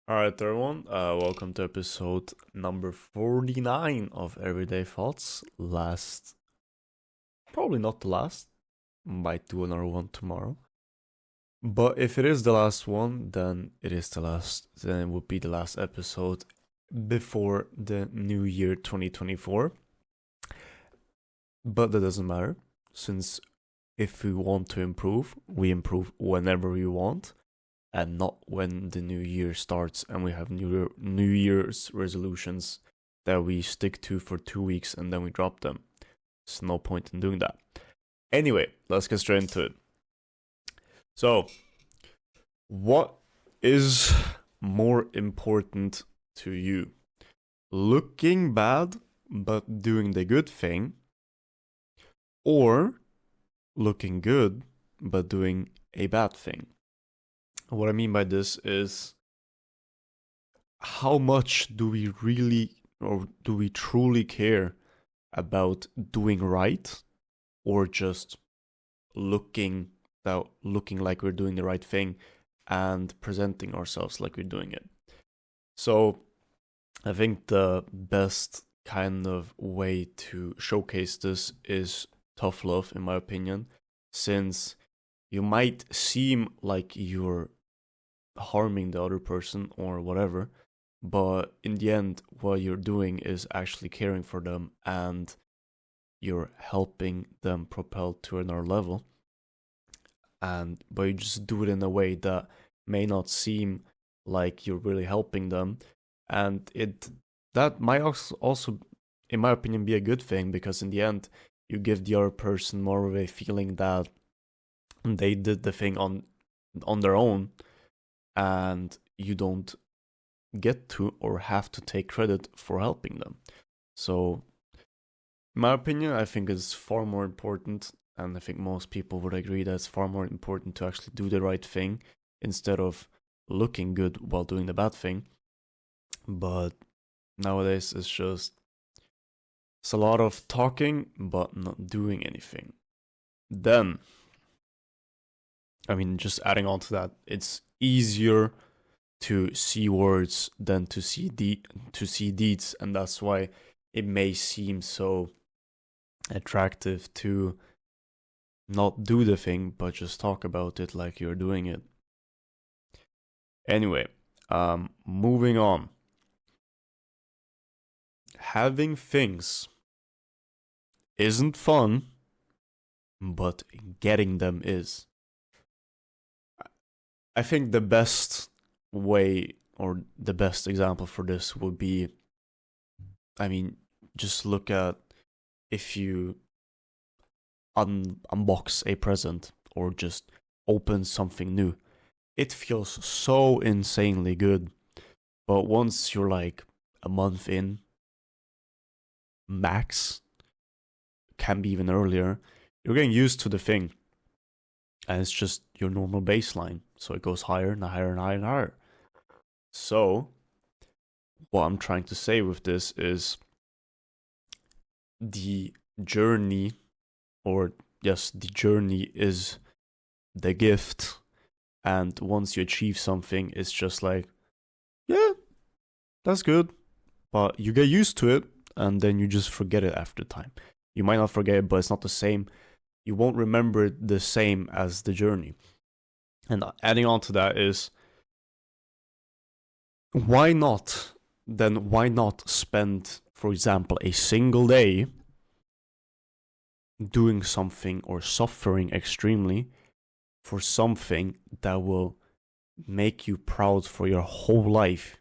All right, everyone. Welcome to episode number 49 of Everyday Thoughts. Probably not the last. Might do another one tomorrow. But if it is the last one, then it is the last. Then it would be the last episode before the new year 2024. But that doesn't matter, since if we want to improve, we improve whenever we want and not when the new year starts and we have new year's resolutions that we stick to for 2 weeks and then we drop them. There's no point in doing that. Anyway, let's get straight into it. So, what is more important to you? Looking bad but doing the good thing, or looking good but doing a bad thing? What I mean by this is, how much do we really or do we truly care about doing right, or just looking like we're doing the right thing and presenting ourselves like we're doing it? So I think the best kind of way to showcase this is tough love, in my opinion, since you might seem like you're harming the other person or whatever, but in the end, what you're doing is actually caring for them and you're helping them propel to another level. But you just do it in a way that may not seem like you're really helping them, and that might also, in my opinion, be a good thing, because in the end, you give the other person more of a feeling that they did the thing on their own, and you don't get to or have to take credit for helping them. So, in my opinion, I think it's far more important, and I think most people would agree that it's far more important to actually do the right thing instead of looking good while doing the bad thing. But nowadays, it's a lot of talking but not doing anything. Then, I mean, just adding on to that, it's easier to see words than to see deeds, and that's why it may seem so attractive to not do the thing but just talk about it like you're doing it. Anyway, moving on. Having things isn't fun, but getting them is. I think the best way or the best example for this would be, I mean, just look at if you unbox a present or just open something new. It feels so insanely good. But once you're like a month in, max, can be even earlier, you're getting used to the thing. And it's just your normal baseline. So it goes higher and higher and higher and higher. So, what I'm trying to say with this is the journey, or yes, the journey is the gift. And once you achieve something, it's just like, yeah, that's good. But you get used to it, and then you just forget it after time. You might not forget it, but it's not the same. You won't remember it the same as the journey. And adding on to that is, why not spend, for example, a single day doing something or suffering extremely for something that will make you proud for your whole life?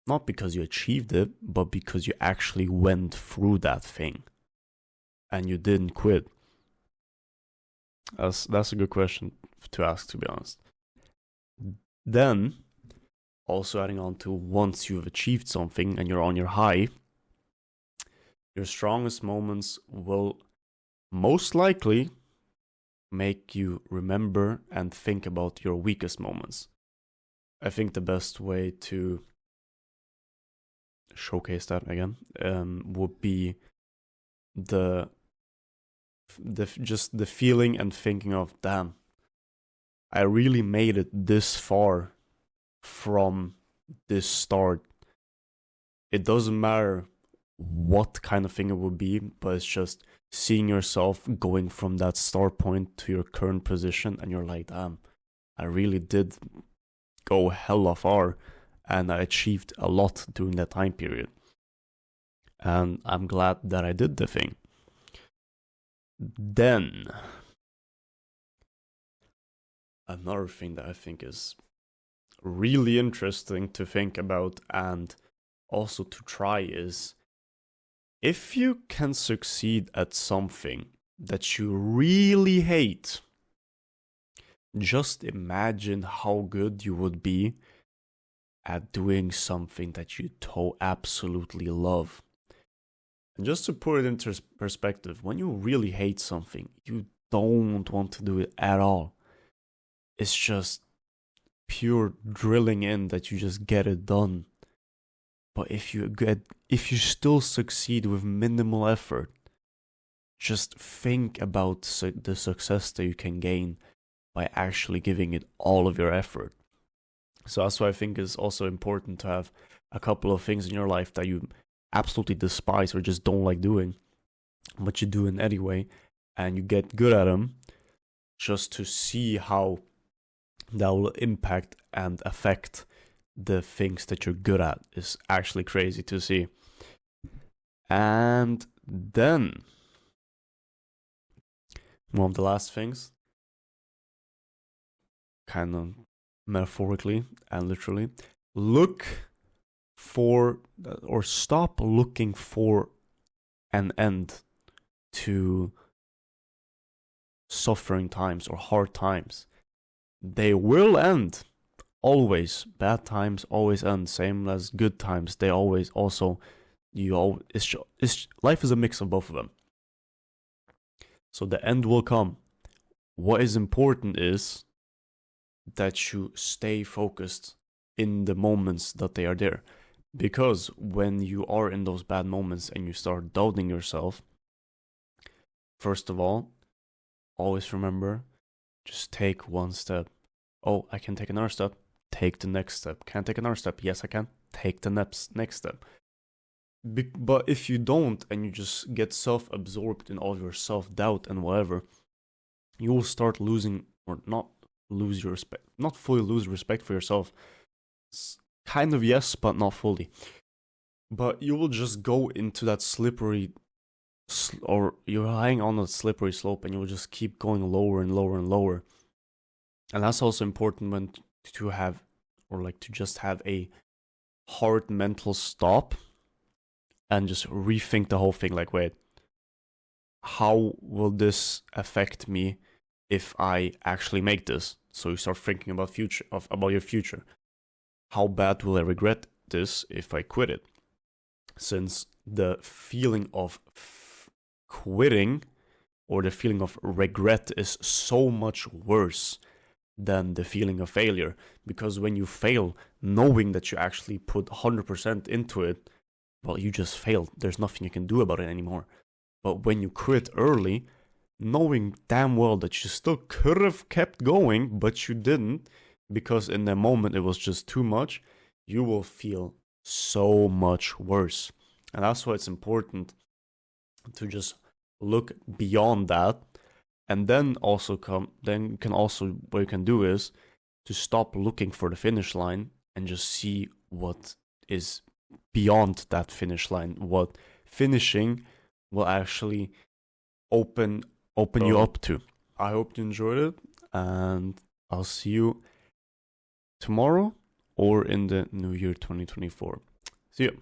Not because you achieved it, but because you actually went through that thing and you didn't quit. That's a good question to ask, to be honest. Then, also adding on to, once you've achieved something and you're on your high, your strongest moments will most likely make you remember and think about your weakest moments. I think the best way to showcase that again would be the just the feeling and thinking of, damn, I really made it this far from this start. It doesn't matter what kind of thing it would be, but it's just seeing yourself going from that start point to your current position, and you're like, damn, I really did go hella far, and I achieved a lot during that time period. And I'm glad that I did the thing. Then, another thing that I think is really interesting to think about and also to try is, if you can succeed at something that you really hate, just imagine how good you would be at doing something that you absolutely love. And just to put it into perspective, when you really hate something, you don't want to do it at all. It's just pure drilling in that you just get it done. But if you still succeed with minimal effort, just think about the success that you can gain by actually giving it all of your effort. So that's why I think it's also important to have a couple of things in your life that you absolutely despise or just don't like doing, but you do it anyway, and you get good at them, just to see how that will impact and affect the things that you're good at. Is actually crazy to see. And then one of the last things, kind of metaphorically and literally, look for, or stop looking for an end to suffering times or hard times. They will end. Always. Bad times always end. Same as good times. They always also, life is a mix of both of them. So the end will come. What is important is that you stay focused in the moments that they are there. Because when you are in those bad moments and you start doubting yourself, first of all, always remember, just take one step. Oh, I can take another step. Take the next step. Can't take another step. Yes, I can. Take the next step. But if you don't, and you just get self-absorbed in all your self-doubt and whatever, you will start losing, or not lose your respect, not fully lose respect for yourself. Kind of yes, but not fully. But you will just go into that slippery, or you're lying on a slippery slope, and you will just keep going lower and lower and lower. And that's also important when to have, or like to just have a hard mental stop and just rethink the whole thing. Like, wait, how will this affect me if I actually make this? So you start thinking about your future. How bad will I regret this if I quit it? Since the feeling of quitting or the feeling of regret is so much worse than the feeling of failure. Because when you fail, knowing that you actually put 100% into it, well, you just failed. There's nothing you can do about it anymore. But when you quit early, knowing damn well that you still could have kept going, but you didn't, because in the moment it was just too much, you will feel so much worse. And that's why it's important to just look beyond that. And then also what you can do is to stop looking for the finish line and just see what is beyond that finish line, what finishing will actually open you up to. I hope you enjoyed it, and I'll see you tomorrow or in the new year 2024. See you.